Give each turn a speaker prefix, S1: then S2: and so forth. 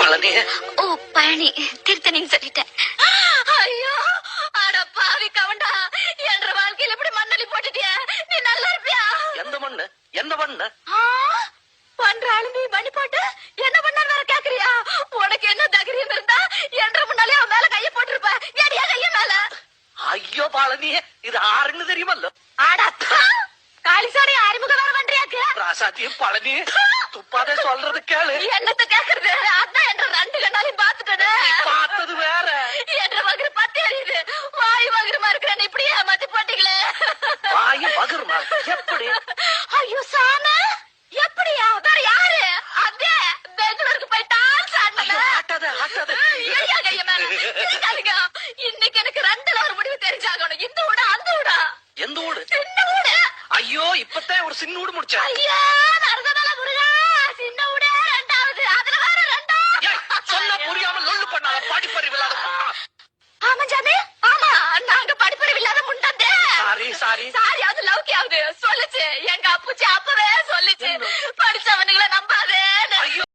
S1: பழனி.
S2: ஓ பழனி, திருத்தணின்னு சொல்லிட்டேன். ஐயோ அட பாவி கவண்டா, என்ற வாழ்க்கையில இப்படி மண்ணலி போட்டுட்டியா? நீ நல்லா இருப்பியா?
S1: எந்த மண்ணு? என்ன பண்ண?
S2: பண்றாளு நீ பண்ணி போட்டு என்ன பண்ண வேற கேக்குறியா? உனக்கு என்ன தைரியம் இருந்தா என்ற முன்னாலே அவன் மேல கைய போட்டிருப்ப. ஏடியா கைய மேல?
S1: ஐயோ பழனி, இது ஆறுன்னு தெரியுமல்ல?
S2: ஆடாத்தா காளிசாரி அறிமுக வேற பண்றியாக்கு?
S1: ராசாத்தியும் பழனி, துப்பாதே சொல்றது கேளு.
S2: என்னத்த கேக்குறது? அதான் என்ற ரெண்டு கண்ணாலையும் பாத்துட்டது.
S1: பார்த்தது வேற.
S2: என்ற வகுறு பத்தி அறியுது. வாய் வகுருமா இருக்கிறேன் இப்படியே ஏமாத்தி போட்டீங்களே.
S1: வாயு பகருமா? எப்படி?
S2: ஐயோ சாம, எப்படியா? வேற யாரு? அதே பெங்களூருக்கு போயிட்டான். இன்னைக்கு எனக்கு ரெண்டுல ஒரு முடிவு தெரிஞ்சாகணும். இந்த ஊடா அந்த ஊடா?
S1: எந்த ஊடு?
S2: சின்ன ஊடு.
S1: ஐயோ இப்பதான் ஒரு சின்ன ஊடு முடிச்சா.
S2: ஐயா நரசனால முருகா, சின்ன ஊடே ரெண்டாவது, அதுல வேற ரெண்டா.
S1: சொன்ன புரியாம லொல்லு பண்ணாத படிப்பறிவு இல்லாத.
S2: ஆமா ஜாமி, ஆமா நாங்க படிப்பறிவு இல்லாத முண்டந்தே.
S1: Sorry sorry.
S2: சாரி அது லவ்கியாவது சொல்லுச்சு. எங்க அப்புச்சி அப்ப